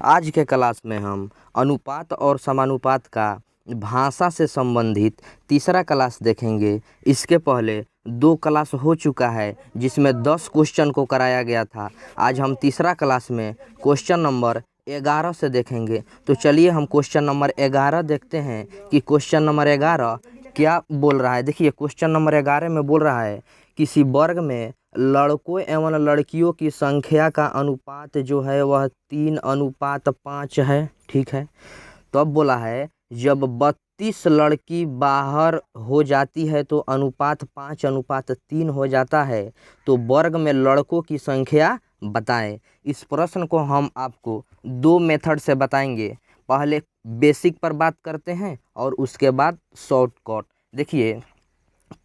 आज के क्लास में हम अनुपात और समानुपात का भाषा से संबंधित तीसरा क्लास देखेंगे। इसके पहले 2 क्लास हो चुका है जिसमें 10 क्वेश्चन को कराया गया था। आज हम तीसरा क्लास में क्वेश्चन नंबर 11 से देखेंगे। तो चलिए हम क्वेश्चन नंबर 11 देखते हैं कि क्वेश्चन नंबर 11 क्या बोल रहा है। देखिए क्वेश्चन नंबर 11 में बोल रहा है किसी वर्ग में लड़कों एवं लड़कियों की संख्या का अनुपात जो है वह 3:5 है। ठीक है, तो अब बोला है जब 32 लड़की बाहर हो जाती है तो अनुपात 5:3 हो जाता है, तो वर्ग में लड़कों की संख्या बताएं। इस प्रश्न को हम आपको 2 मेथड से बताएंगे। पहले बेसिक पर बात करते हैं और उसके बाद शॉर्टकट। देखिए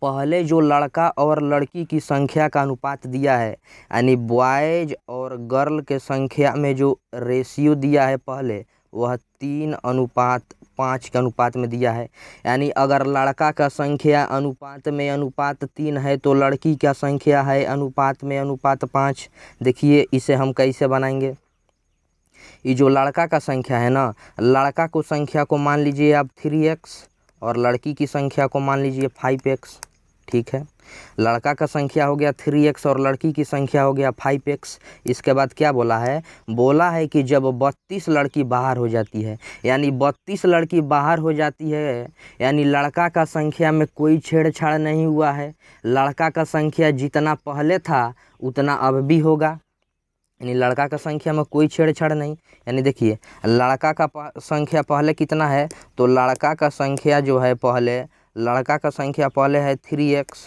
पहले जो लड़का और लड़की की संख्या का अनुपात दिया है, यानी बॉयज और गर्ल के संख्या में जो रेशियो दिया है पहले, वह 3:5 के अनुपात में दिया है। यानी अगर लड़का का संख्या अनुपात में अनुपात 3 है तो लड़की का संख्या है अनुपात में अनुपात 5। देखिए इसे हम कैसे बनाएंगे। ये जो लड़का का संख्या है ना, लड़का को संख्या को मान लीजिए आप 3x और लड़की की संख्या को मान लीजिए 5x। ठीक है, लड़का का संख्या हो गया 3x और लड़की की संख्या हो गया 5x। इसके बाद क्या बोला है, बोला है कि जब 32 लड़की बाहर हो जाती है, यानी 32 लड़की बाहर हो जाती है, यानी लड़का का संख्या में कोई छेड़छाड़ नहीं हुआ है। लड़का का संख्या जितना पहले था उतना अब भी होगा, यानी लड़का का संख्या में कोई छेड़छाड़ नहीं। यानी देखिए लड़का का संख्या पहले कितना है, तो लड़का का संख्या जो है पहले, लड़का का संख्या पहले है 3x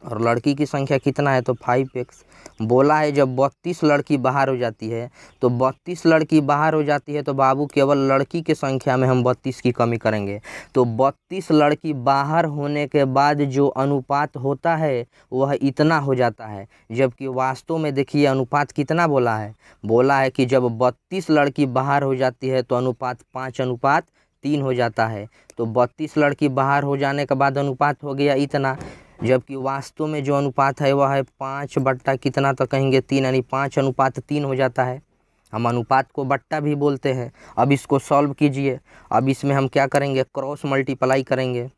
और लड़की की संख्या कितना है तो 5x। बोला है जब 32 लड़की बाहर हो जाती है, तो 32 लड़की बाहर हो जाती है तो बाबू केवल लड़की के संख्या में हम 32 की कमी करेंगे। तो 32 लड़की बाहर होने के बाद जो अनुपात होता है वह इतना हो जाता है, जबकि वास्तव में देखिए अनुपात कितना बोला है। बोला है कि जब 32 लड़की बाहर हो जाती है तो अनुपात 5:3 हो जाता है। तो 32 लड़की बाहर हो जाने के बाद अनुपात हो गया इतना, जबकि वास्तव में जो अनुपात है वह है 5 बट्टा कितना तो कहेंगे 3, यानी 5:3 हो जाता है। हम अनुपात को बट्टा भी बोलते हैं। अब इसको सॉल्व कीजिए। अब इसमें हम क्या करेंगे, क्रॉस मल्टीप्लाई करेंगे।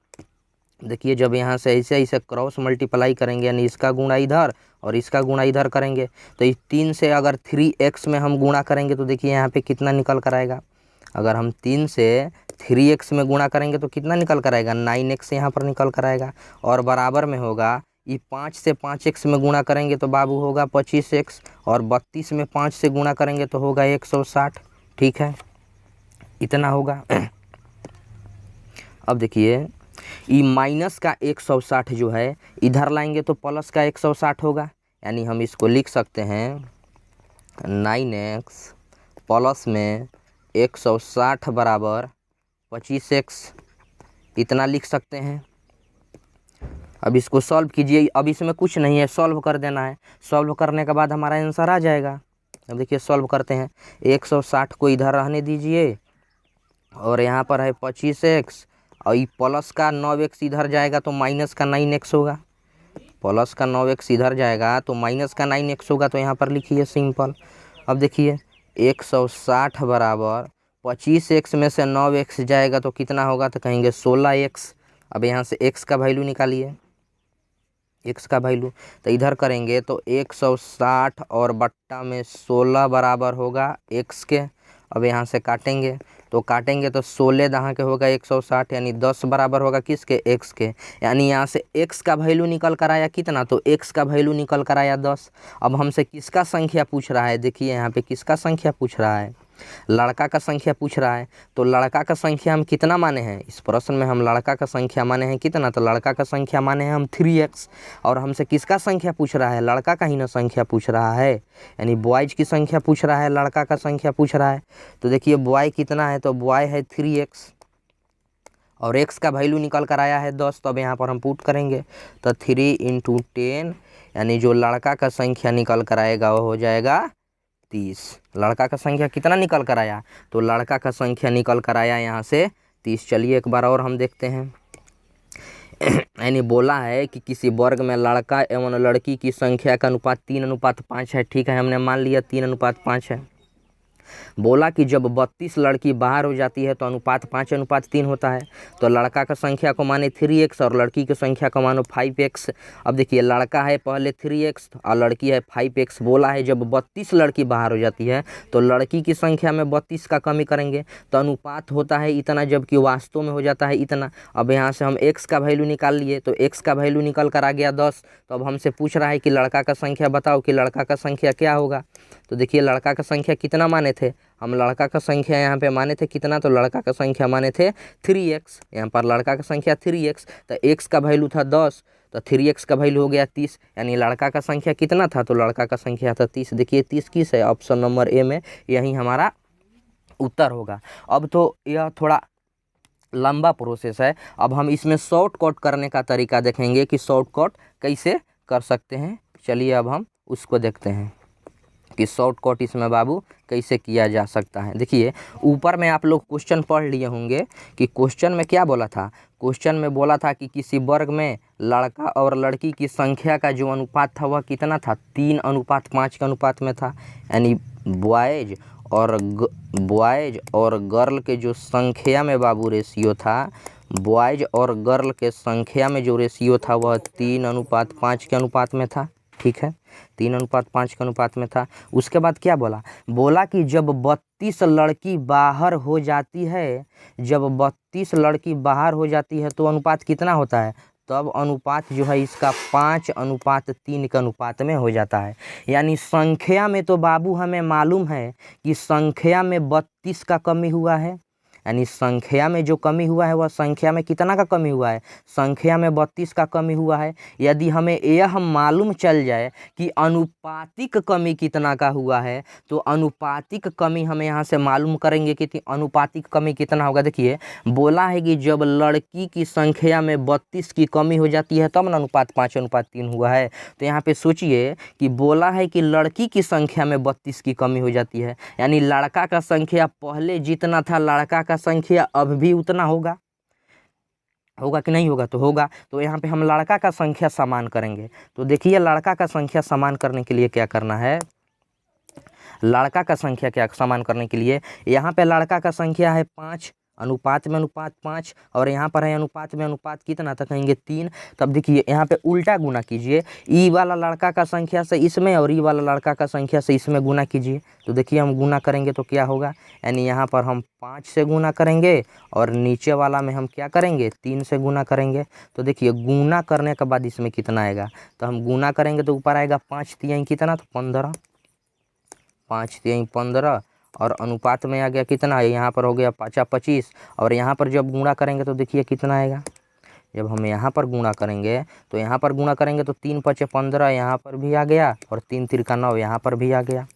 देखिए जब यहाँ से ऐसे ऐसे क्रॉस मल्टीप्लाई करेंगे, यानी इसका गुणा इधर और इसका गुणा इधर करेंगे, तो इस 3 से अगर 3x में हम गुणा करेंगे तो देखिए यहाँ पे कितना निकल कर आएगा। अगर हम 3 से 3x में गुणा करेंगे तो कितना निकल कर आएगा, 9x यहाँ पर निकल कर आएगा। और बराबर में होगा ये 5 से 5x में गुणा करेंगे तो बाबू होगा 25x, और 32 में 5 से गुणा करेंगे तो होगा 160। ठीक है, इतना होगा। अब देखिए ये माइनस का 160 जो है इधर लाएंगे तो प्लस का 160 होगा, यानी हम इसको लिख सकते हैं 9x प्लस में 160 बराबर 25x, इतना लिख सकते हैं। अब इसको सॉल्व कीजिए। अब इसमें कुछ नहीं है, सॉल्व कर देना है। सॉल्व करने के बाद हमारा आंसर आ जाएगा। अब देखिए सॉल्व करते हैं। 160 को इधर रहने दीजिए और यहाँ पर है 25x, और ये प्लस का 9x इधर जाएगा तो माइनस का 9x होगा। प्लस का 9x इधर जाएगा तो माइनस का 9x होगा, तो यहाँ पर लिखिए सिंपल। अब देखिए 160 बराबर 25x में से 9x जाएगा तो कितना होगा, तो कहेंगे 16x। अब यहाँ से x का वैल्यू निकालिए, x का वैल्यू तो इधर करेंगे तो 160 और बट्टा में 16 बराबर होगा x के। अब यहाँ से काटेंगे तो 16 दहाँ के होगा 160, यानी 10 बराबर होगा किसके, x के। यानी यहाँ से x का वैल्यू निकल कर आया कितना, तो x का वैल्यू निकल कर आया 10। अब हमसे किसका संख्या पूछ रहा है, देखिए यहाँ पे किसका संख्या पूछ रहा है, लड़का का संख्या पूछ रहा है। तो लड़का का संख्या हम कितना माने हैं, इस प्रश्न में हम लड़का का संख्या माने हैं कितना, तो लड़का का संख्या माने हैं हम 3x। और हमसे किसका संख्या पूछ रहा है, लड़का का ही ना संख्या पूछ रहा है, यानी बॉयज की संख्या पूछ रहा है, लड़का का संख्या पूछ रहा है। तो देखिए बॉय कितना है, तो बॉय है 3x और x का वैल्यू निकल कर आया है 10। तो अब यहाँ पर हम पुट करेंगे तो 3 × 10, यानी जो लड़का का संख्या निकल कर आएगा वो हो जाएगा 30। लड़का का संख्या कितना निकल कर आया, तो लड़का का संख्या निकल कर आया यहाँ से 30। चलिए एक बार और हम देखते हैं। यानी बोला है कि किसी वर्ग में लड़का एवं लड़की की संख्या का अनुपात 3:5 है। ठीक है, हमने मान लिया 3:5 है। बोला कि जब 32 लड़की बाहर हो जाती है तो अनुपात 5:3 होता है। तो लड़का का संख्या को माने 3x और लड़की की संख्या को मानो 5x। अब देखिए लड़का है पहले 3x और लड़की है 5x। बोला है जब 32 लड़की बाहर हो जाती है तो लड़की की संख्या में 32 का कमी करेंगे तो अनुपात होता है इतना, जबकि वास्तव में हो जाता है इतना। अब यहाँ से हम x का वैल्यू निकाल लिए तो x का वैल्यू निकल कर आ गया 10। तो अब हमसे पूछ रहा है कि लड़का का संख्या बताओ कि लड़का का संख्या क्या होगा। तो देखिए लड़का का संख्या कितना माने थे हम, लड़का का संख्या यहाँ पे माने थे कितना, तो लड़का का संख्या माने थे 3x। यहाँ पर लड़का का संख्या 3x, तो x का वैल्यू था 10 तो 3x का वैल्यू हो गया 30, यानी लड़का का संख्या कितना था, तो लड़का का संख्या था 30। देखिए 30 किस है, ऑप्शन नंबर ए में यही हमारा उत्तर होगा। अब तो यह थोड़ा लंबा प्रोसेस है, अब हम इसमें शॉर्टकट करने का तरीका देखेंगे कि शॉर्टकट कैसे कर सकते हैं। चलिए अब हम उसको देखते हैं कि शॉर्टकट इसमें बाबू कैसे किया जा सकता है। देखिए ऊपर में आप लोग क्वेश्चन पढ़ लिए होंगे कि क्वेश्चन में क्या बोला था। क्वेश्चन में बोला था कि किसी वर्ग में लड़का और लड़की की संख्या का जो अनुपात था वह कितना था, 3:5 के अनुपात में था। यानी बॉयज़ और गर्ल के जो संख्या में बाबू रेशियो था, बॉयज़ और गर्ल के संख्या में जो रेशियो था वह 3:5 के अनुपात में था। ठीक है, 3:5 के अनुपात में था। उसके बाद क्या बोला कि जब 32 लड़की बाहर हो जाती है, जब 32 लड़की बाहर हो जाती है तो अनुपात कितना होता है, तब अनुपात जो है इसका 5:3 के अनुपात में हो जाता है। यानी संख्या में तो बाबू हमें मालूम है कि संख्या में 32 का कमी हुआ है, यानी संख्या में जो कमी हुआ है वह संख्या में कितना का कमी हुआ है, संख्या में 32 का कमी हुआ है। यदि हमें यह मालूम चल जाए कि अनुपातिक कमी कितना का हुआ है तो अनुपातिक कमी हमें यहाँ से मालूम करेंगे कि अनुपातिक कमी कितना होगा। देखिए बोला है कि जब लड़की की संख्या में 32 की कमी हो जाती है तब अनुपात 5:3 हुआ है। तो यहाँ पे सोचिए कि बोला है कि लड़की की संख्या में 32 की कमी हो जाती है, यानी लड़का का संख्या पहले जितना था लड़का का संख्या अब भी उतना होगा कि नहीं होगा, तो होगा। तो यहाँ पे हम लड़का का संख्या समान करेंगे। तो देखिए लड़का का संख्या समान करने के लिए क्या करना है, लड़का का संख्या क्या समान करने के लिए यहाँ पे लड़का का संख्या है 5, अनुपात में अनुपात 5 और यहाँ पर है अनुपात में अनुपात कितना था, कहेंगे 3। तब देखिए यहाँ पे उल्टा गुना कीजिए, ई वाला लड़का का संख्या से इसमें और ई वाला लड़का का संख्या से इसमें गुना कीजिए। तो देखिए हम गुना करेंगे तो क्या होगा, यानी यहाँ पर हम 5 से गुना करेंगे और नीचे वाला में हम क्या करेंगे 3 से गुना करेंगे। तो देखिए गुना करने के बाद इसमें कितना आएगा, तो हम गुना करेंगे तो ऊपर आएगा 5×3 कितना, तो 15, 5×3 15 और अनुपात में आ गया कितना है, यहाँ पर हो गया 5×25 और यहाँ पर जब गुणा करेंगे तो देखिए कितना आएगा। जब हम यहाँ पर गुणा करेंगे तो यहाँ पर गुणा करेंगे तो 3×5 15 यहाँ पर भी आ गया और 3×3 9 यहाँ पर भी आ गया।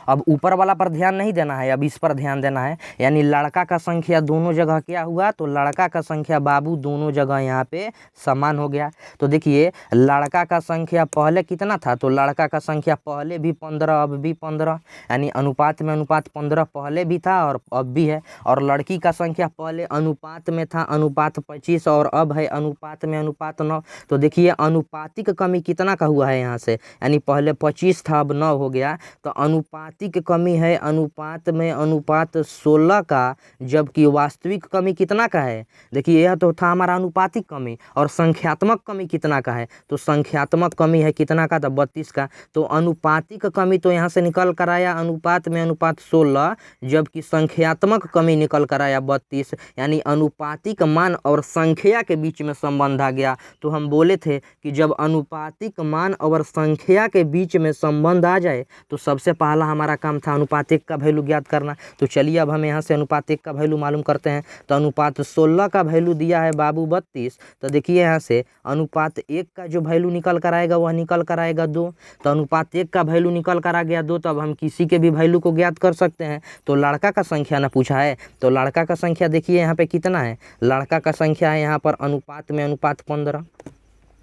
अब ऊपर वाला पर ध्यान नहीं देना है, अब इस पर ध्यान देना है। यानी लड़का का संख्या दोनों जगह क्या हुआ, तो लड़का का संख्या बाबू दोनों जगह यहाँ पे समान हो गया। तो देखिए लड़का का संख्या पहले कितना था, तो लड़का का संख्या पहले भी 15 अब भी 15, यानी अनुपात में अनुपात 15 पहले भी था और अब भी है। और लड़की का संख्या पहले अनुपात में था अनुपात 25 और अब है अनुपात में अनुपात 9। तो देखिए अनुपातिक कमी कितना का हुआ है यहाँ से, यानी पहले 25 था अब 9 हो गया। तो अनुपातिक कमी है अनुपात में अनुपात 16 का, जबकि वास्तविक कमी कितना का है। देखिए यह तो था हमारा अनुपातिक कमी और संख्यात्मक कमी कितना का है, तो संख्यात्मक कमी है कितना का, तो 32 का। तो अनुपातिक कमी तो यहाँ से निकल कर आया अनुपात में अनुपात 16, जबकि संख्यात्मक कमी निकल कर आया 32, यानी अनुपातिक मान और संख्या के बीच में संबंध आ गया। तो हम बोले थे कि जब अनुपातिक मान और संख्या के बीच में संबंध आ जाए तो सबसे पहला हमारा काम था अनुपातिक का वैल्यू ज्ञात करना। तो चलिए अब हम यहाँ से अनुपातिक का वैल्यू मालूम करते हैं। तो अनुपात 16 का वैल्यू दिया है बाबू 32, तो देखिए यहाँ से अनुपात 1 का जो वैल्यू निकल कर आएगा वह निकल कर आएगा 2। तो अनुपात 1 का वैल्यू निकल कर आ गया 2, तो अब हम किसी के भी वैल्यू को ज्ञात कर सकते हैं। तो लड़का का संख्या ना पूछा है, तो लड़का का संख्या देखिए यहाँ पे कितना है, लड़का का संख्या है यहाँ पर अनुपात में अनुपात 15,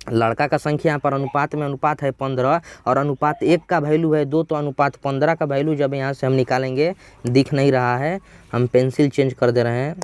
लड़का का संख्या यहाँ पर अनुपात में अनुपात है 15 और अनुपात 1 का वैल्यू है 2। तो अनुपात 15 का वैल्यू जब यहाँ से हम निकालेंगे, दिख नहीं रहा है, हम पेंसिल चेंज कर दे रहे हैं,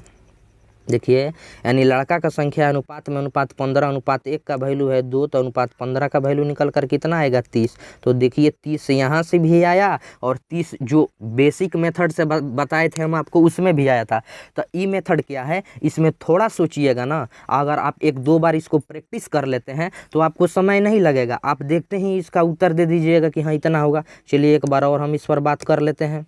देखिए यानी लड़का का संख्या अनुपात में अनुपात 15 अनुपात 1 का वैल्यू है 2 तो अनुपात 15 का वैल्यू निकल कर कितना आएगा 30। तो देखिए 30 यहाँ से भी आया और 30 जो बेसिक मेथड से बताए थे हम आपको उसमें भी आया था। तो ई मेथड क्या है, इसमें थोड़ा सोचिएगा ना, अगर आप 1-2 बार इसको प्रैक्टिस कर लेते हैं तो आपको समय नहीं लगेगा, आप देखते ही इसका उत्तर दे दीजिएगा कि हाँ इतना होगा। चलिए एक बार और हम इस पर बात कर लेते हैं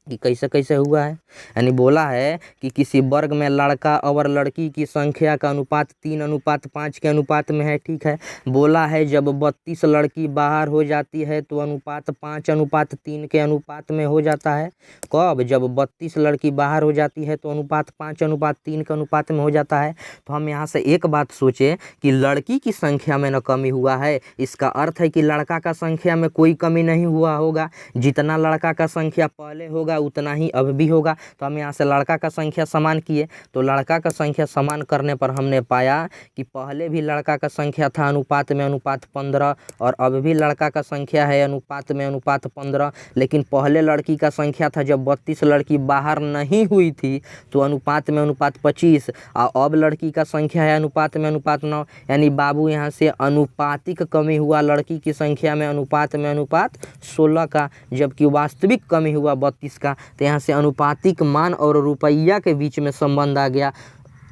कि कैसे कैसे हुआ है। यानी बोला है कि किसी वर्ग में लड़का और लड़की की संख्या का अनुपात 3:5 के अनुपात में है, ठीक है। बोला है जब 32 लड़की बाहर हो जाती है तो अनुपात 5:3 के अनुपात में हो जाता है। कब? जब 32 लड़की बाहर हो जाती है तो अनुपात 5:3 के अनुपात में हो जाता है। तो हम यहाँ से एक बात सोचें कि लड़की की संख्या में न कमी हुआ है, इसका अर्थ है कि लड़का का संख्या में कोई कमी नहीं हुआ होगा। जितना लड़का का संख्या पहले होगा उतना ही अब भी होगा। तो हम यहाँ से लड़का का संख्या समान किए, तो लड़का का संख्या समान करने पर हमने पाया कि पहले भी लड़का का संख्या था अनुपात में अनुपात 15 और अब भी लड़का का संख्या है अनुपात में अनुपात 15। लेकिन पहले लड़की का संख्या था जब 32 लड़की बाहर नहीं हुई थी तो अनुपात में अनुपात 25 और अब लड़की का संख्या है अनुपात में अनुपात 9। यानी बाबू यहाँ से अनुपातिक कमी हुआ लड़की की संख्या में अनुपात 16 का, जबकि वास्तविक कमी हुआ 32 का। तो यहाँ से अनुपातिक मान और रुपया के बीच में संबंध आ गया।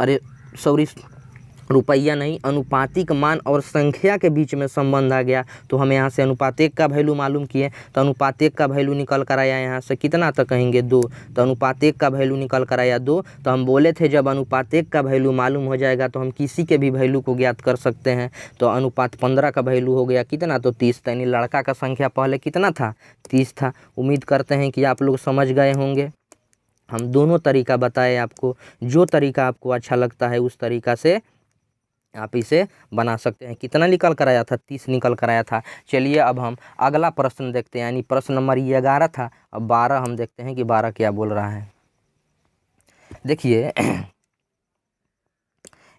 अरे सॉरी, रुपया नहीं, अनुपातिक मान और संख्या के बीच में संबंध आ गया। तो हम यहाँ से अनुपात 1 का वैल्यू मालूम किए, तो अनुपात 1 का वैल्यू निकल कर आया यहाँ से कितना तक कहेंगे 2। तो अनुपात 1 का वैल्यू निकल कर आया 2। तो हम बोले थे जब अनुपात 1 का वैल्यू मालूम हो जाएगा तो हम किसी के भी वैल्यू को ज्ञात कर सकते हैं। तो अनुपात 15 का वैल्यू हो गया कितना, तो 30। यानी लड़का का संख्या पहले कितना था, 30 था। उम्मीद करते हैं कि आप लोग समझ गए होंगे। हम दोनों तरीका बताए आपको, जो तरीका आपको अच्छा लगता है उस तरीका से आप इसे बना सकते हैं। कितना निकल कर आया था, 30 निकल कर आया था। चलिए अब हम अगला प्रश्न देखते हैं। यानी प्रश्न नंबर 11 था, अब 12 हम देखते हैं कि 12 क्या बोल रहा है। देखिए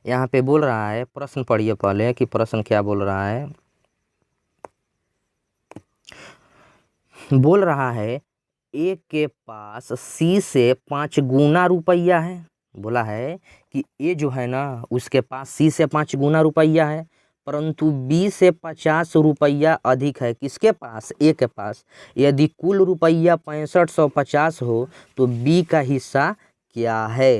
यहाँ पे बोल रहा है, प्रश्न पढ़िए पहले कि प्रश्न क्या बोल रहा है। बोल रहा है ए के पास सी से 5 गुना रुपया है। बोला है कि ए जो है ना उसके पास सी से 5 गुना रुपया है, परंतु बी से 50 रुपया अधिक है। किसके पास? ए के पास। यदि कुल रुपया 6550 हो तो बी का हिस्सा क्या है?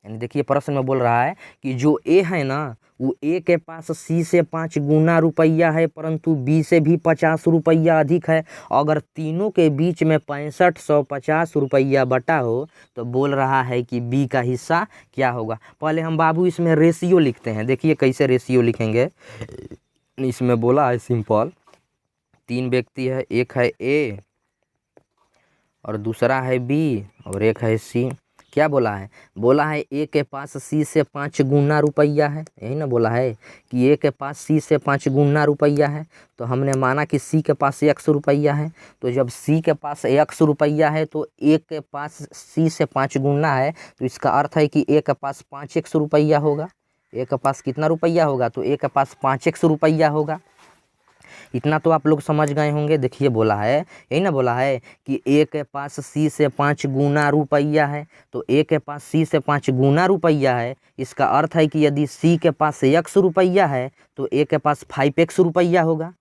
यानी देखिए प्रश्न में बोल रहा है कि जो ए है ना वो ए के पास सी से 5 गुना रुपया है, परंतु बी से भी 50 रुपया अधिक है। अगर तीनों के बीच में 6550 रुपया बटा हो तो बोल रहा है कि बी का हिस्सा क्या होगा। पहले हम बाबू इसमें रेशियो लिखते हैं। देखिए कैसे रेशियो लिखेंगे। इसमें बोला है सिंपल, 3 व्यक्ति है, एक है ए और दूसरा है बी और एक है सी। क्या बोला है? बोला है ए के पास सी से 5 गुना रुपया है, यही ना बोला है कि ए के पास सी से 5 गुना रुपया है। तो हमने माना कि सी के पास 100 रुपया है। तो जब सी के पास 100 रुपया है तो ए के पास सी से 5 गुना है, तो इसका अर्थ है कि ए के पास 5x रुपया होगा। ए के पास कितना रुपया होगा? तो ए के पास 5x रुपया होगा। इतना तो आप लोग समझ गए होंगे। देखिए बोला है, यही ना बोला है कि ए के पास सी से 5 गुना रुपया है। तो ए के पास सी से 5 गुना रुपया है, इसका अर्थ है कि यदि सी के पास 100 रुपया है तो ए के पास 5x रुपया होगा।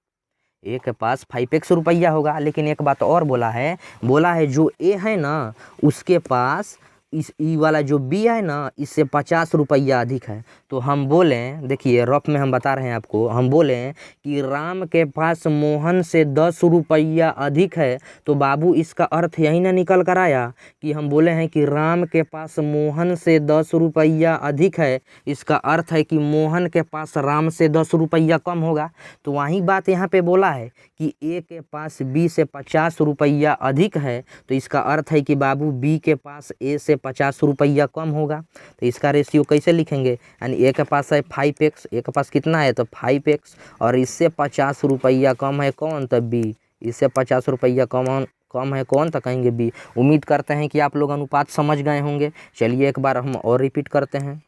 ए के पास 5x रुपया होगा। लेकिन एक बात और बोला है जो ए है ना उसके पास इस ई वाला जो बी है ना इससे 50 रुपया अधिक है। तो हम बोलें, देखिए रफ में हम बता रहे हैं आपको, हम बोलें कि राम के पास मोहन से 10 रुपया अधिक है। तो बाबू इसका अर्थ यही ना निकल कर आया कि हम बोले हैं कि राम के पास मोहन से 10 रुपया अधिक है, इसका अर्थ है कि मोहन के पास राम से 10 रुपया कम होगा। तो वही बात यहाँ पे बोला है कि ए के पास बी से 50 रुपया अधिक है, तो इसका अर्थ है कि बाबू बी के पास ए से 50 रुपया कम होगा। तो इसका रेशियो कैसे लिखेंगे? यानी ए के पास है 5x, ए के पास कितना है तो 5x, और इससे 50 रुपया कम है कौन? तो बी। इससे 50 रुपया कम है कौन? तो कहेंगे बी। उम्मीद करते हैं कि आप लोग अनुपात समझ गए होंगे। चलिए एक बार हम और रिपीट करते हैं।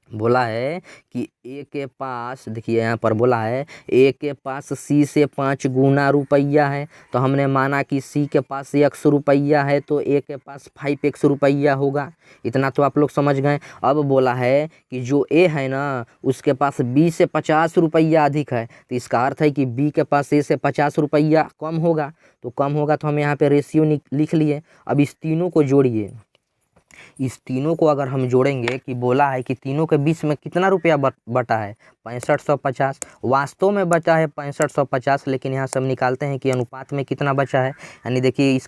बोला है कि ए के पास, देखिए यहाँ पर बोला है ए के पास सी से 5 गुना रुपया है। तो हमने माना कि सी के पास 100 रुपया है तो ए के पास 5x रुपया होगा। इतना तो आप लोग समझ गए। अब बोला है कि जो ए है ना उसके पास बी से 50 रुपया अधिक है। तो इसका अर्थ है कि बी के पास ए से 50 रुपया कम होगा। तो कम होगा तो हम यहाँ पे रेशियो लिख लिए। अब इस तीनों को जोड़िए। इस तीनों को अगर हम जोड़ेंगे कि बोला है कि तीनों के बीच में कितना रुपया बटा है 6550। वास्तव में बचा है 6550, लेकिन यहाँ से हम निकालते हैं कि अनुपात में कितना बचा है। यानी देखिए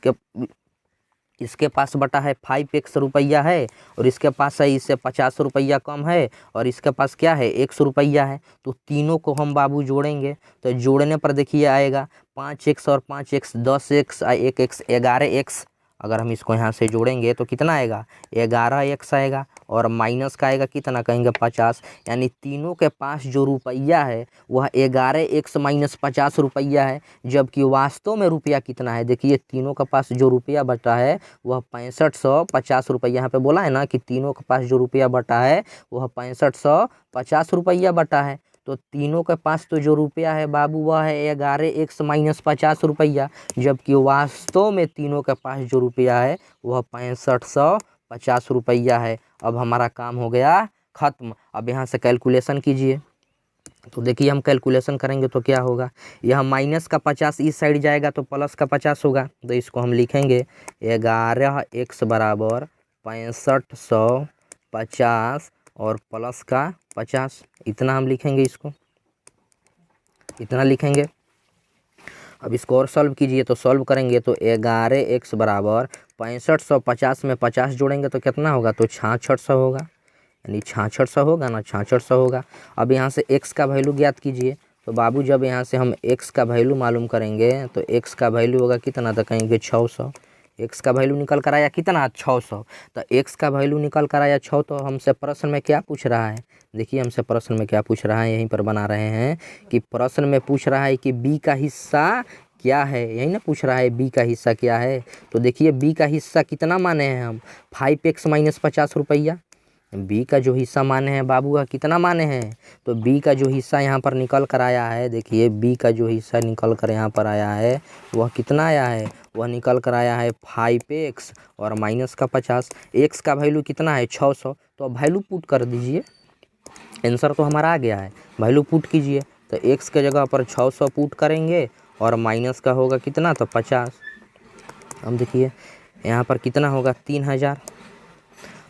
इसके पास बटा है 5x रुपया है और इसके पास है इससे 50 रुपया कम है और इसके पास क्या है 100 रुपया है। तो तीनों को हम बाबू जोड़ेंगे तो जोड़ने पर देखिए आएगा 5x और 5x 10x और 1x 11x। अगर हम इसको यहाँ से जोड़ेंगे तो कितना आएगा 11x आएगा और माइनस का आएगा कितना कहेंगे 50। यानी तीनों के पास जो रुपया है वह 11x माइनस 50 रुपया है। जबकि वास्तव में रुपया कितना है, देखिए तीनों के पास जो रुपया बटा है वह 6550 रुपया। यहाँ पे बोला है ना कि तीनों के पास जो रुपया बटा है वह 6550 रुपया बटा है। तो तीनों के पास तो जो रुपया है बाबू वह है 11x माइनस 50 रुपया। जबकि वास्तव में तीनों के पास जो रुपया है वह 6550 रुपया है। अब हमारा काम हो गया ख़त्म। अब यहाँ से कैलकुलेशन कीजिए। तो देखिए हम कैलकुलेशन करेंगे तो क्या होगा, यह माइनस का 50 इस साइड जाएगा तो प्लस का 50 होगा। तो इसको हम लिखेंगे 11x बराबर 6550 और प्लस का 50। इतना हम लिखेंगे, इसको इतना लिखेंगे। अब इसको और सॉल्व कीजिए। तो सॉल्व करेंगे तो 11x बराबर 6550 में 50 जोड़ेंगे तो कितना होगा, तो 6600 होगा। यानी 6600 होगा ना, 6600 होगा। अब यहाँ से x का वैल्यू ज्ञात कीजिए। तो बाबू जब यहाँ से हम x का वैल्यू मालूम करेंगे तो x का वैल्यू होगा कितना, तो कहेंगे 600। x का वैल्यू निकल कर आया कितना 600। तो x का वैल्यू निकल कर आया 6। तो हमसे प्रश्न में क्या पूछ रहा है, देखिए हमसे प्रश्न में क्या पूछ रहा है, यहीं पर बना रहे हैं कि प्रश्न में पूछ रहा है कि b का हिस्सा क्या है। यही ना पूछ रहा है b का हिस्सा क्या है। तो देखिए b का हिस्सा कितना माने हैं हम 5x माइनस 50 रुपया। b का जो हिस्सा माने हैं बाबू का कितना माने हैं, तो b का जो हिस्सा यहाँ पर निकल कर आया है, देखिए b का जो हिस्सा निकल कर यहाँ पर आया है वह कितना आया है, वह निकल कर आया है 5x और माइनस का 50। x का वैल्यू कितना है 600। तो अब वैल्यू पुट कर दीजिए, आंसर तो हमारा आ गया है, वैल्यू पुट कीजिए। तो x के जगह पर 600 पुट करेंगे और माइनस का होगा कितना, तो 50। हम देखिए यहाँ पर कितना होगा 3000।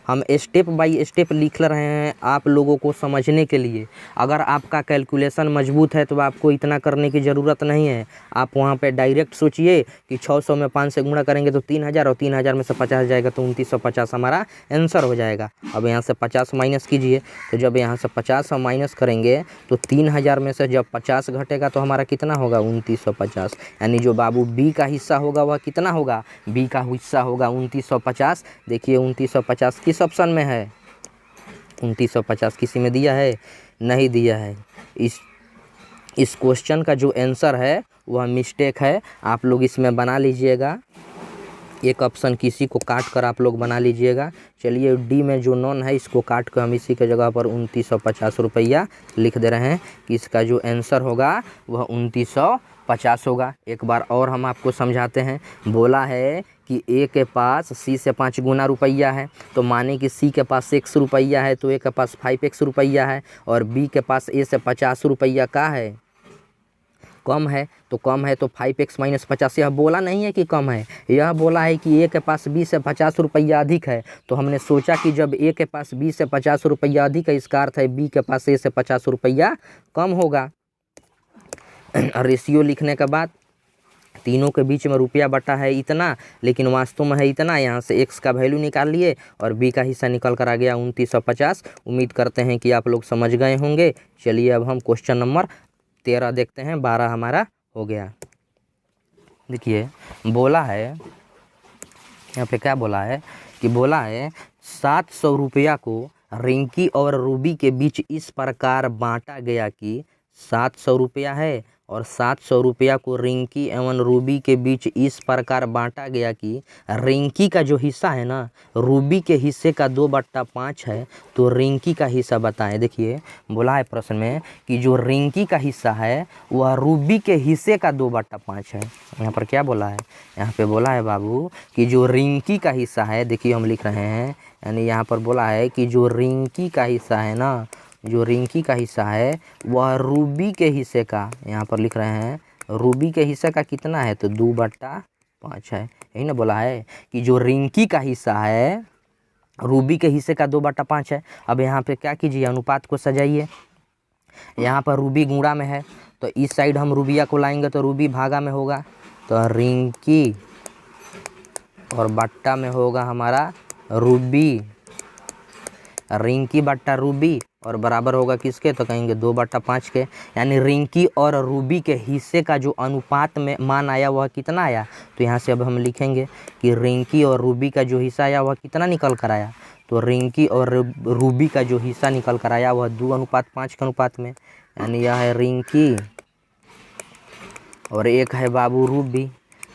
हम स्टेप बाय स्टेप लिख रहे हैं आप लोगों को समझने के लिए। अगर आपका कैलकुलेशन मजबूत है तो आपको इतना करने की ज़रूरत नहीं है। आप वहाँ पे डायरेक्ट सोचिए कि 600 में 5 से गुणा करेंगे तो 3000 और 3000 में से 50 जाएगा तो 2950 हमारा आंसर हो जाएगा। अब यहाँ से 50 माइनस कीजिए। तो जब यहाँ से 50 हम माइनस करेंगे तो 3000 में से जब 50 घटेगा तो हमारा कितना होगा 2950। यानी जो बाबू बी का हिस्सा होगा वह कितना होगा, बी का हिस्सा होगा 2950। देखिए 2950 किस ऑप्शन में है, 2950 किसी में दिया है, नहीं दिया है। इस क्वेश्चन का जो आंसर है वह मिस्टेक है। आप लोग इसमें बना लीजिएगा, एक ऑप्शन किसी को काट कर आप लोग बना लीजिएगा। चलिए डी में जो नॉन है इसको काट कर हम इसी के जगह पर 2950 रुपया लिख दे रहे हैं कि इसका जो आंसर होगा वह 2950 होगा। एक बार और हम आपको समझाते हैं। बोला है कि ए के पास सी से 5 गुना रुपया है, तो माने कि सी के पास 100 रुपया है तो ए के पास 5x रुपया है और बी के पास ए से 50 रुपया का है, कम है। तो कम है तो 5x माइनस 50, यह बोला नहीं है कि कम है, यह बोला है कि ए के पास बी से 50 रुपया अधिक है। तो हमने सोचा कि जब ए के पास बी से 50 रुपया अधिक है इसका अर्थ है बी के पास ए से 50 रुपया कम होगा। रेशियो लिखने के बाद तीनों के बीच में रुपया बटा है इतना, लेकिन वास्तव में है इतना। यहाँ से x का वैल्यू निकाल लिए और b का हिस्सा निकल कर आ गया 2950। उम्मीद करते हैं कि आप लोग समझ गए होंगे। चलिए अब हम क्वेश्चन नंबर 13 देखते हैं। 12 हमारा हो गया। देखिए बोला है यहाँ पे क्या बोला है कि बोला है 700 रुपया को रिंकी और रूबी के बीच इस प्रकार बांटा गया कि 700 रुपया है और 700 रुपया को रिंकी एवं रूबी के बीच इस प्रकार बांटा गया कि रिंकी का जो हिस्सा है ना रूबी के हिस्से का 2/5 है, तो रिंकी का हिस्सा बताएं। देखिए बोला है प्रश्न में कि जो रिंकी का हिस्सा है वह रूबी के हिस्से का 2/5 है। यहाँ पर क्या बोला है, यहाँ पे बोला है बाबू कि जो रिंकी का हिस्सा है, देखिए हम लिख रहे हैं, यानी यहाँ पर बोला है कि जो रिंकी का हिस्सा है ना, जो रिंकी का हिस्सा है वह रूबी के हिस्से का, यहाँ पर लिख रहे हैं रूबी के हिस्से का कितना है, तो 2/5 है। यही ना बोला है कि जो रिंकी का हिस्सा है रूबी के हिस्से का 2/5 है। अब यहाँ पे क्या कीजिए, अनुपात को सजाइए। यहाँ पर रूबी गुणा में है तो इस साइड हम रूबिया को लाएंगे तो रूबी भागा में होगा, तो रिंकी और बट्टा में होगा हमारा रूबी, रिंकी बट्टा रूबी और बराबर होगा किसके, तो कहेंगे 2/5 के। यानी रिंकी और रूबी के हिस्से का जो अनुपात में मान आया वह कितना आया, तो यहाँ से अब हम लिखेंगे कि रिंकी और रूबी का जो हिस्सा आया वह कितना निकल कर आया, तो रिंकी और रूबी का जो हिस्सा निकल कर आया वह 2:5 के अनुपात में। यानी यह है रिंकी और एक है बाबू रूबी,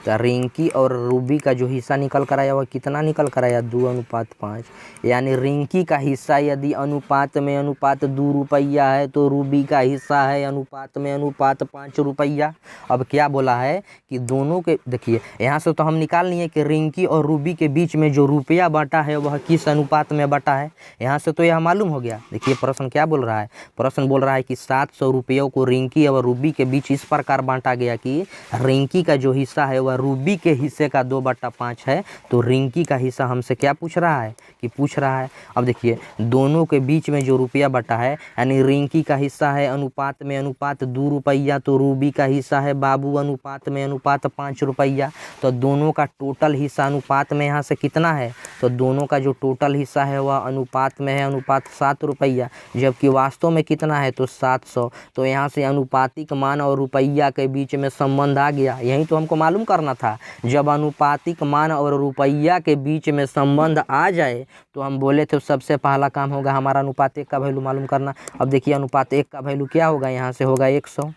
तो रिंकी और रूबी का जो हिस्सा निकल कर आया वह कितना निकल कर आया, 2:5। यानी रिंकी का हिस्सा यदि अनुपात में अनुपात 2 रुपया है तो रूबी का हिस्सा है अनुपात में अनुपात 5 रुपया। अब क्या बोला है कि दोनों के, देखिए यहाँ से तो हम निकाल लिए कि रिंकी और रूबी के बीच में जो रुपया बटा है वह किस अनुपात में बटा है, यहाँ से तो यह मालूम हो गया। देखिए प्रश्न क्या बोल रहा है, प्रश्न बोल रहा है कि 700 रुपयों को रिंकी और रूबी के बीच इस प्रकार बांटा गया कि रिंकी का जो हिस्सा है वह रूबी के हिस्से का 2/5 है, तो रिंकी का हिस्सा हमसे क्या पूछ रहा है कि पूछ रहा है। अब देखिए दोनों के बीच में जो रुपया बटा है, यानी रिंकी का हिस्सा है अनुपात में अनुपात 2 रुपया, तो रूबी का हिस्सा है बाबू अनुपात में अनुपात 5 रुपया, तो दोनों का टोटल हिस्सा अनुपात में यहाँ से कितना है, तो दोनों का जो टोटल हिस्सा है वह अनुपात में है अनुपात 7 रुपया, जबकि वास्तव में कितना है तो 700। तो यहाँ से अनुपातिक मान और रुपया के बीच में संबंध आ गया। यही तो हमको मालूम करना था, जब अनुपातिक मान और रुपया के बीच में संबंध आ जाए तो हम बोले थे सबसे पहला काम होगा हमारा अनुपात 1 का वैल्यू मालूम करना। अब देखिए अनुपात 1 का वैल्यू क्या होगा, यहाँ से होगा 100,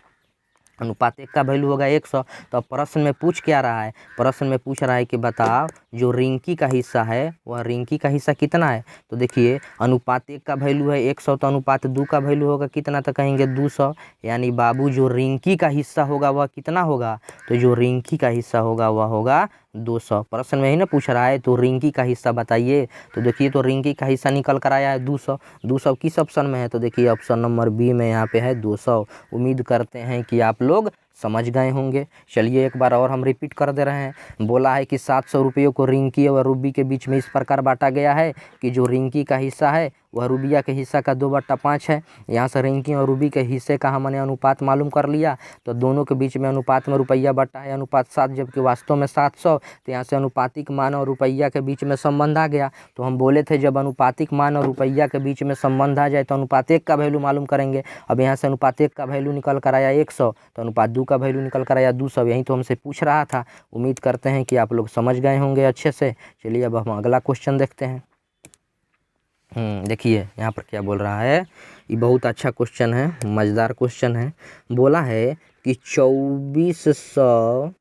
अनुपात 1 का वैल्यू होगा 100। तो अब प्रश्न में पूछ क्या रहा है, प्रश्न में पूछ रहा है कि बताओ जो रिंकी का हिस्सा है वह रिंकी का हिस्सा कितना है, तो देखिए अनुपात 1 का वैल्यू है 100, तो अनुपात 2 का वैल्यू होगा कितना, तो कहेंगे 200। यानी बाबू जो रिंकी का हिस्सा होगा वह कितना होगा, तो जो रिंकी का हिस्सा होगा वह होगा 200। प्रश्न में ही ना पूछ रहा है, तो रिंकी का हिस्सा बताइए, तो देखिए तो रिंकी का हिस्सा निकल कर आया है 200। 200 किस ऑप्शन में है, तो देखिए ऑप्शन नंबर बी में यहाँ पे है 200। उम्मीद करते हैं कि आप लोग समझ गए होंगे। चलिए एक बार और हम रिपीट कर दे रहे हैं। बोला है कि 700 रुपयों को रिंकी और रूबी के बीच में इस प्रकार बांटा गया है कि जो रिंकी का हिस्सा है वह रूबिया के हिस्सा का 2/5 है। यहाँ से रिंकी और रूबी के हिस्से का हमने अनुपात मालूम कर लिया, तो दोनों के बीच में अनुपात में रुपया बटा है अनुपात 7, जबकि वास्तव में 700। तो यहाँ से अनुपातिक मान और रुपया के बीच में संबंध आ गया। तो हम बोले थे जब अनुपातिक मान और रुपया के बीच में संबंध आ जाए तो अनुपात 1 का वैल्यू मालूम करेंगे। अब यहाँ से अनुपात 1 का वैल्यू निकल कर आया 100, तो अनुपात 2 का वैल्यू निकल कर आया 200। यही तो हमसे पूछ रहा था। उम्मीद करते हैं कि आप लोग समझ गए होंगे अच्छे से। चलिए अब हम अगला क्वेश्चन देखते हैं। देखिए यहाँ पर क्या बोल रहा है, ये बहुत अच्छा क्वेश्चन है, मज़ेदार क्वेश्चन है। बोला है कि 2400,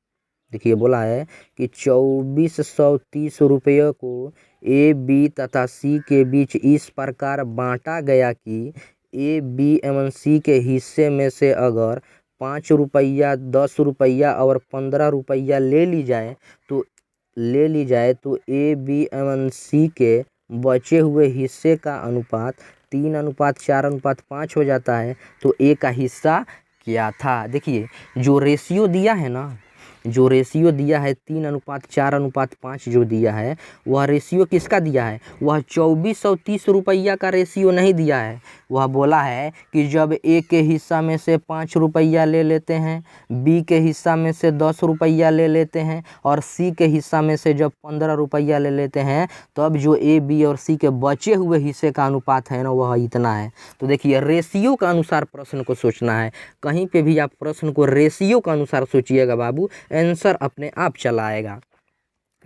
देखिए बोला है कि 2430 रुपये को ए बी तथा सी के बीच इस प्रकार बांटा गया कि ए बी एवं सी के हिस्से में से अगर 5 रुपया 10 रुपया और 15 रुपया ले ली जाए तो ए बी एवं सी के बचे हुए हिस्से का अनुपात 3:4:5 हो जाता है। तो ए का हिस्सा क्या था। देखिए जो रेशियो दिया है ना, जो रेशियो दिया है 3:4:5 जो दिया है वह रेशियो किसका दिया है, वह 2430 रुपया का रेशियो नहीं दिया है। वह बोला है कि जब ए के हिस्सा में से 5 रुपया ले लेते हैं, बी के हिस्सा में से 10 रुपया ले लेते हैं और सी के हिस्सा में से जब 15 रुपया ले लेते हैं, तब जो ए बी और सी के बचे हुए हिस्से का अनुपात है ना वह इतना है। तो देखिए रेशियो के अनुसार प्रश्न को सोचना है। कहीं पे भी आप प्रश्न को रेशियो के अनुसार सोचिएगा बाबू, आंसर अपने आप चला आएगा।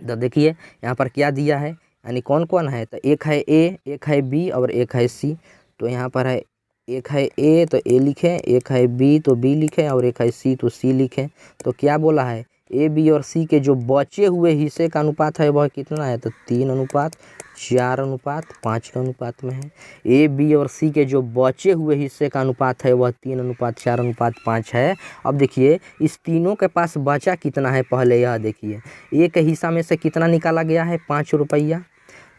तो देखिए यहाँ पर क्या दिया है, यानी कौन कौन है, तो एक है ए, एक है बी और एक है सी। तो यहाँ पर है एक है ए तो ए लिखें, एक है बी तो बी लिखें और एक है सी तो सी लिखें। तो क्या बोला है, ए बी और सी के जो बचे हुए हिस्से का अनुपात है वह कितना है, तो 3:4:5 के अनुपात में है। ए बी और सी के जो बचे हुए हिस्से का अनुपात है वह 3:4:5 है। अब देखिए इस तीनों के पास बचा कितना है, पहले यह देखिए। ए के हिस्सा में से कितना निकाला गया है, 5 रुपया।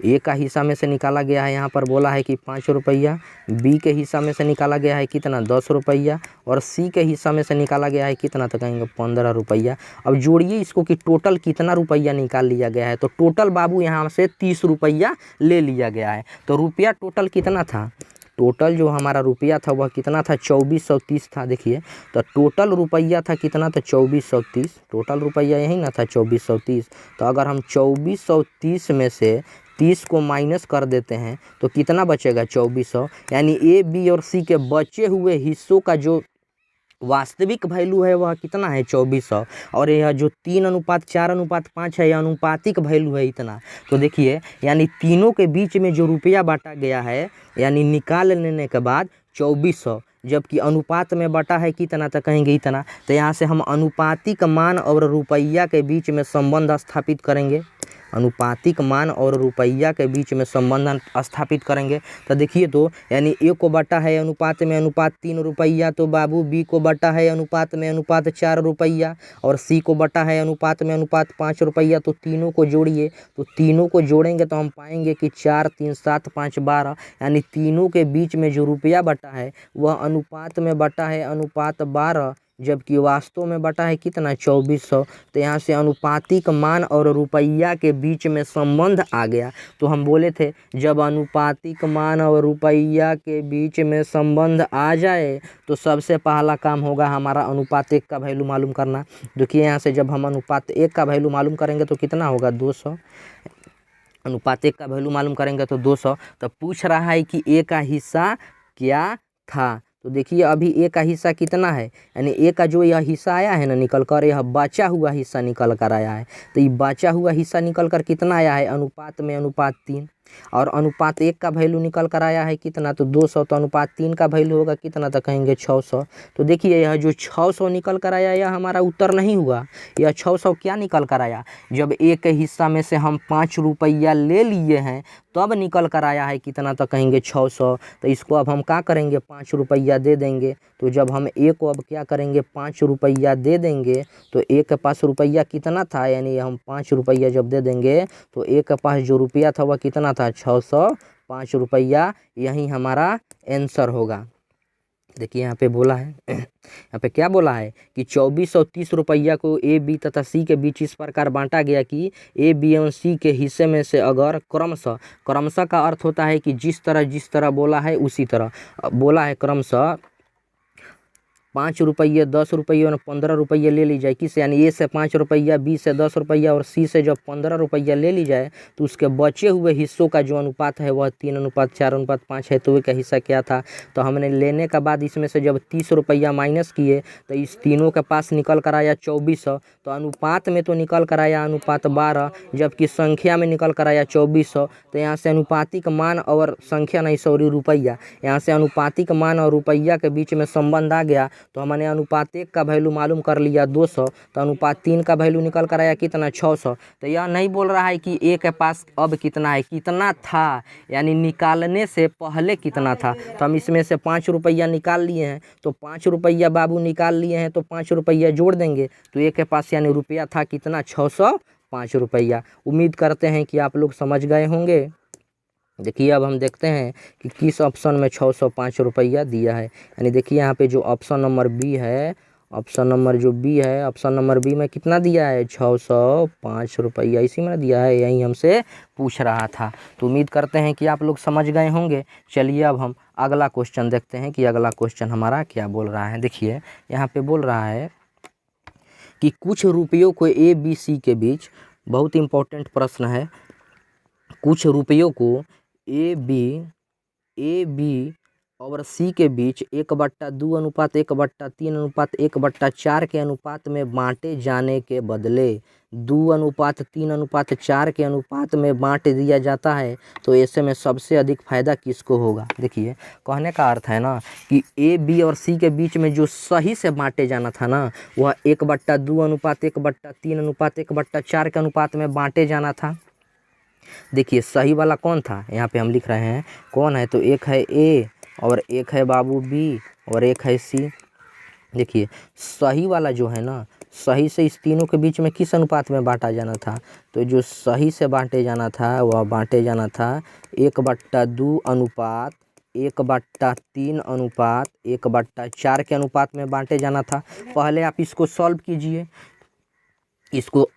ए का हिस्सा में से निकाला गया है, यहाँ पर बोला है कि 5 रुपया। बी के हिस्सा में से निकाला गया है कितना, 10 रुपया। और सी के हिस्सा में से निकाला गया है कितना, तो कहेंगे 15 रुपया। अब जोड़िए इसको कि टोटल कितना रुपया निकाल लिया गया है। तो टोटल बाबू यहाँ से 30 रुपया ले लिया गया है। तो रुपया टोटल कितना था, टोटल जो हमारा रुपया था वह कितना था, 2430 था। देखिए तो टोटल रुपया था कितना, तो 2430। टोटल रुपया यही ना था 2430। तो अगर हम 2430 में से 30 को माइनस कर देते हैं तो कितना बचेगा, 2400। यानी ए बी और सी के बचे हुए हिस्सों का जो वास्तविक वैल्यू है वह कितना है, 2400। और यह जो 3:4:5 है यह अनुपातिक वैल्यू है इतना। तो देखिए यानी तीनों के बीच में जो रुपया बांटा गया है, यानी निकाल लेने के बाद 2400, जबकि अनुपात में बटा है कितना, तो कहेंगे इतना। तो यहाँ से हम अनुपातिक मान और रुपया के बीच में संबंध स्थापित करेंगे। अनुपातिक मान और रुपया के बीच में संबंध स्थापित करेंगे। तो देखिए तो यानी ए को बटा है अनुपात में अनुपात 3 रुपया, तो बाबू बी को बटा है अनुपात में अनुपात 4 रुपया, और सी को बटा है अनुपात में अनुपात 5 रुपया। तो तीनों को जोड़िए, तो तीनों को जोड़ेंगे तो हम पाएंगे कि 4 3 7 5 12, यानी तीनों के बीच में जो रुपया बटा है वह अनुपात में बटा है अनुपात 12, जबकि वास्तव में बटा है कितना, 2400। तो यहाँ से अनुपातिक मान और रुपया के बीच में संबंध आ गया। तो हम बोले थे जब अनुपातिक मान और रुपया के बीच में संबंध आ जाए तो सबसे पहला काम होगा हमारा अनुपात 1 का वैल्यू मालूम करना। देखिए यहाँ से जब हम अनुपात 1 का वैल्यू मालूम करेंगे तो कितना होगा, 200। अनुपात 1 का वैल्यू मालूम करेंगे तो 200। तो पूछ रहा है कि ए का हिस्सा क्या था। तो देखिए अभी ए का हिस्सा कितना है, यानी ए का जो यह हिस्सा आया है ना निकल कर, यह बचा हुआ हिस्सा निकल कर आया है। तो ये बचा हुआ हिस्सा निकल कर कितना आया है, अनुपात में अनुपात 3। और अनुपात 1 का वैल्यू निकल कर आया है कितना, तो 200। तो अनुपात 3 का वैल्यू होगा कितना, तो कहेंगे 600। तो देखिए यह जो 600 निकल कर आया यह हमारा उत्तर नहीं हुआ। यह 600 क्या निकल कर आया, जब ए के हिस्सा में से हम 5 रुपया ले लिए हैं तब निकल कर आया है कितना, तो कहेंगे 600। तो इसको अब हम क्या करेंगे, 5 रुपया दे देंगे। तो जब हम ए को अब क्या करेंगे, 5 रुपया दे देंगे, तो ए के पास रुपया कितना था, यानी हम 5 रुपया जब दे देंगे तो ए के पास जो रुपया था वह कितना था, 605 रुपया। यही हमारा आंसर होगा। देखिए यहाँ पे बोला है यहाँ पे क्या बोला है कि 2430 रुपया को ए बी तथा सी के बीच इस प्रकार बांटा गया कि ए बी एवं सी के हिस्से में से अगर क्रमशः, क्रमशः का अर्थ होता है कि जिस तरह बोला है उसी तरह बोला है, क्रमशः 5 रुपये 10 रुपये और 15 रुपये ले ली जाए। किस, यानी ए से 5 रुपया, बी से 10 रुपया और सी से जब 15 रुपया ले ली जाए तो उसके बचे हुए हिस्सों का जो अनुपात है वह 3:4:5 है। तो वे का हिस्सा क्या था, तो हमने लेने के बाद इसमें से जब 30 रुपया माइनस किए तो इस तीनों के पास निकल कर आया 2400। तो अनुपात में तो निकल कर आया अनुपात 12, जबकि संख्या में निकल कर आया 2400। तो यहाँ से अनुपातिक मान और संख्या नहीं सॉरी रुपया, यहाँ से अनुपातिक मान और रुपया के बीच में संबंध आ गया। तो हमने अनुपात 1 का वैल्यू मालूम कर लिया 200। तो अनुपात 3 का वैल्यू निकल कर आया कितना, 600। तो यह नहीं बोल रहा है कि ए के पास अब कितना है, कितना था, यानी निकालने से पहले कितना था। तो हम इसमें से 5 रुपया निकाल लिए हैं, तो 5 रुपया बाबू निकाल लिए हैं तो 5 रुपया जोड़ देंगे तो ए के पास यानी रुपया था कितना, 605 रुपया। उम्मीद करते हैं कि आप लोग समझ गए होंगे। देखिए अब हम देखते हैं कि किस ऑप्शन में 605 रुपया दिया है। यानी देखिए यहाँ पे जो ऑप्शन नंबर बी है, ऑप्शन नंबर जो बी है, ऑप्शन नंबर बी में कितना दिया है, 605 रुपया इसी में दिया है, यही हमसे पूछ रहा था। तो उम्मीद करते हैं कि आप लोग समझ गए होंगे। चलिए अब हम अगला क्वेश्चन देखते हैं कि अगला क्वेश्चन हमारा क्या बोल रहा है। देखिए यहाँ पे बोल रहा है कि कुछ रुपयों को ए बी सी के बीच, बहुत इंपॉर्टेंट प्रश्न है, कुछ रुपयों को ए बी और सी के बीच 1/2 अनुपात 1/3 अनुपात 1/4 के अनुपात में बांटे जाने के बदले 2:3:4 के अनुपात में बांट दिया जाता है, तो ऐसे में सबसे अधिक फायदा किसको होगा। देखिए कहने का अर्थ है ना कि ए बी और सी के बीच में जो सही से बांटे जाना था ना, वह 1/2 अनुपात 1/3 अनुपात 1/4 के अनुपात में बांटे जाना था। देखिए सही वाला कौन था, यहाँ पे हम लिख रहे हैं कौन है, तो एक है ए और एक है बाबू बी और एक है सी। देखिए सही वाला जो है ना, सही से इस तीनों के बीच में किस अनुपात में बांटा जाना था, तो जो सही से बांटे जाना था वह बांटे जाना था 1/2 अनुपात 1/3 अनुपात 1/4 के अनुपात में बांटे जाना था। पहले आप इसको सॉल्व कीजिए, इसको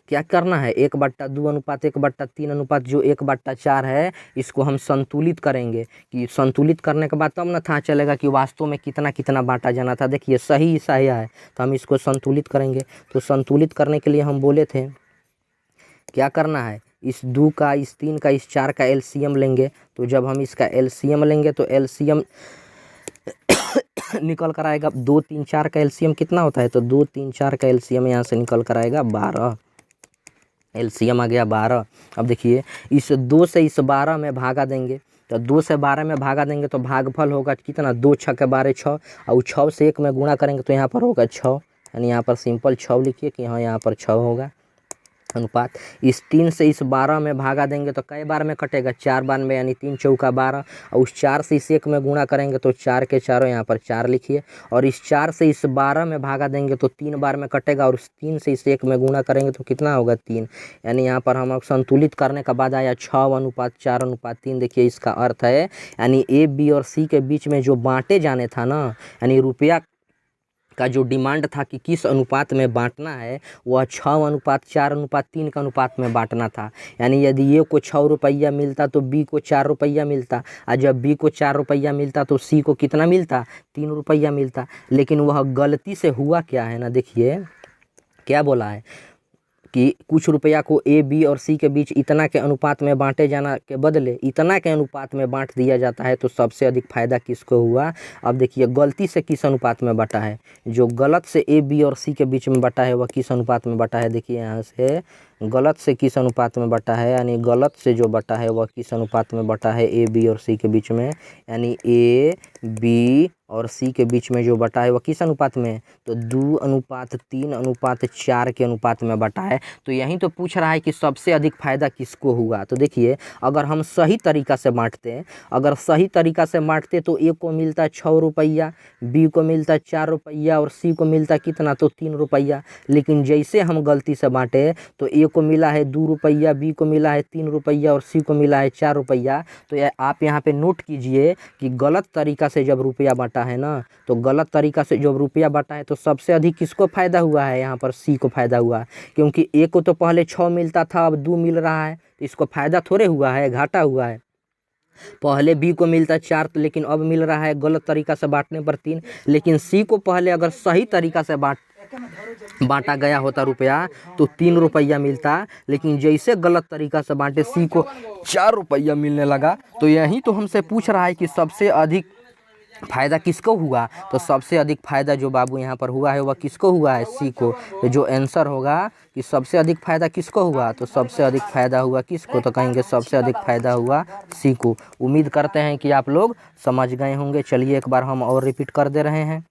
क्या करना है, 1/2 अनुपात 1/3 अनुपात जो 1/4 है, इसको हम संतुलित करेंगे। कि संतुलित करने के बाद तब ना था चलेगा कि वास्तव में कितना कितना बांटा जाना था। देखिए सही सही है तो हम इसको संतुलित करेंगे। तो संतुलित करने के लिए हम बोले थे क्या करना है, इस 2 का इस 3 का इस 4 का एलसीएम लेंगे। तो जब हम इसका एलसीएम लेंगे तो एलसीएम निकल कर आएगा 2 3 4 का एलसीएम कितना होता है, तो 2 3 4 का एलसीएम यहाँ से निकल कर आएगा 12। एलसीएम आ गया 12। अब देखिए इस 2 से इस 12 में भागा देंगे, तो 2 से 12 में भागा देंगे तो भागफल होगा कितना, 2 6 के 12 6, और 6 से 1 में गुणा करेंगे तो यहाँ पर होगा 6, यानी यहाँ पर सिंपल 6 लिखिए कि हाँ यहाँ पर 6 होगा अनुपात। इस 3 से इस 12 में भागा देंगे तो कई बार में कटेगा, 4 बार में, यानी 3 चौका 12, और उस 4 से इस 1 में गुणा करेंगे तो 4 के चारों यहाँ पर 4 लिखिए, और इस 4 से इस 12 में भागा देंगे तो 3 बार में कटेगा, और उस 3 से इस 1 में गुणा करेंगे तो कितना होगा 3, यानी यहाँ पर हम संतुलित करने का बाद आया 6:4:3। देखिए इसका अर्थ है यानी ए बी और सी के बीच में जो बांटे जाने था ना, यानी रुपया का जो डिमांड था कि किस अनुपात में बांटना है, वह 6:4:3 का अनुपात में बांटना था। यानी यदि ए को 6 रुपया मिलता तो बी को 4 रुपया मिलता, और जब बी को 4 रुपया मिलता तो सी को कितना मिलता, 3 रुपया मिलता। लेकिन वह गलती से हुआ क्या है ना, देखिए क्या बोला है कि कुछ रुपया को ए बी और सी के बीच इतना के अनुपात में बांटे जाना के बदले इतना के अनुपात में बांट दिया जाता है, तो सबसे अधिक फायदा किसको हुआ। अब देखिए गलती से किस अनुपात में बटा है, जो गलत से ए बी और सी के बीच में बटा है वह किस अनुपात में बटा है। देखिए यहाँ से गलत से किस अनुपात में बटा है, यानी गलत से जो बटा है वह किस अनुपात में बटा है, ए बी और सी के बीच में, यानी ए बी और सी के बीच में जो बटा है वह किस अनुपात में, तो 2:3:4 के अनुपात में बटा है। तो यहीं तो पूछ रहा है कि सबसे अधिक फायदा किसको हुआ। तो देखिए अगर हम सही तरीका से बांटते हैं, अगर सही तरीका से बांटते तो ए को मिलता 6 रुपया, बी को मिलता 4 रुपया और सी को मिलता कितना, तो 3 रुपया। लेकिन जैसे हम गलती से बांटे तो ए को मिला है 2 रुपया, बी को मिला है 3 रुपया और सी को मिला है 4 रुपया। तो आप यहाँ पे नोट कीजिए कि गलत तरीका से जब रुपया बांटा है ना, तो गलत तरीका से जब रुपया बांटा है तो सबसे अधिक किसको फायदा हुआ है, यहाँ पर सी को फायदा हुआ है। क्योंकि ए को तो पहले 6 मिलता था, अब 2 मिल रहा है, तो इसको फायदा थोड़े हुआ है, घाटा हुआ है। पहले बी को मिलता 4 लेकिन अब मिल रहा है गलत तरीका से बांटने पर 3। लेकिन सी को पहले अगर सही तरीका से बांटा गया होता रुपया तो 3 रुपया मिलता, लेकिन जैसे गलत तरीका से बांटे सी को 4 रुपया मिलने लगा। तो यही तो हमसे पूछ रहा है कि सबसे अधिक फायदा किसको हुआ, तो सबसे अधिक फायदा जो बाबू यहाँ पर हुआ है वह किसको हुआ है, सी को। तो जो आंसर होगा कि सबसे अधिक फायदा किसको हुआ, तो सबसे अधिक फायदा हुआ किसको, तो कहेंगे सबसे अधिक फायदा हुआ सी को। उम्मीद करते हैं कि आप लोग समझ गए होंगे। चलिए एक बार हम और रिपीट कर दे रहे हैं।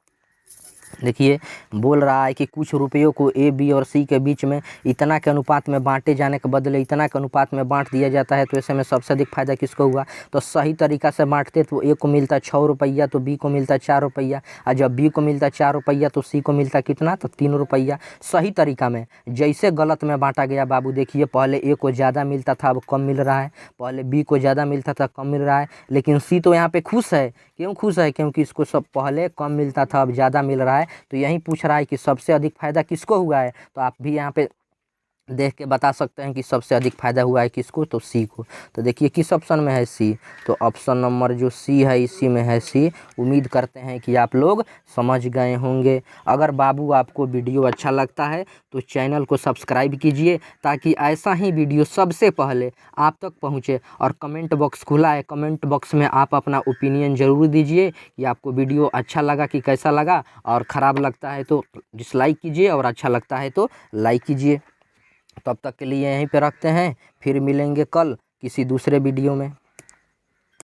देखिए बोल रहा है कि कुछ रुपयों को ए बी और सी के बीच में इतना के अनुपात में बांटे जाने के बदले इतना के अनुपात में बांट दिया जाता है, तो ऐसे में सबसे अधिक फायदा किसको हुआ। तो सही तरीका से बांटते तो ए को मिलता 6 रुपया, तो बी को मिलता 4 रुपया, और जब बी को मिलता 4 रुपया तो सी को मिलता कितना, तो 3 रुपया। सही तरीका में, जैसे गलत में बांटा गया बाबू, देखिए पहले ए को ज़्यादा मिलता था अब कम मिल रहा है, पहले बी को ज़्यादा मिलता था कम मिल रहा है। लेकिन सी तो यहाँ पे खुश है, क्यों खुश है, क्योंकि इसको सब पहले कम मिलता था अब ज़्यादा मिल रहा है। तो यही पूछ रहा है कि सबसे अधिक फायदा किसको हुआ है। तो आप भी यहाँ पे देख के बता सकते हैं कि सबसे अधिक फायदा हुआ है किसको, तो सी को। तो देखिए किस ऑप्शन में है सी, तो ऑप्शन नंबर जो सी है इसी में है सी। उम्मीद करते हैं कि आप लोग समझ गए होंगे। अगर बाबू आपको वीडियो अच्छा लगता है तो चैनल को सब्सक्राइब कीजिए ताकि ऐसा ही वीडियो सबसे पहले आप तक पहुँचे। और कमेंट बॉक्स खुला है, कमेंट बॉक्स में आप अपना ओपिनियन ज़रूर दीजिए कि आपको वीडियो अच्छा लगा कि कैसा लगा, और ख़राब लगता है तो डिसलाइक कीजिए और अच्छा लगता है तो लाइक कीजिए। तब तक के लिए यहीं पे रखते हैं, फिर मिलेंगे कल किसी दूसरे वीडियो में।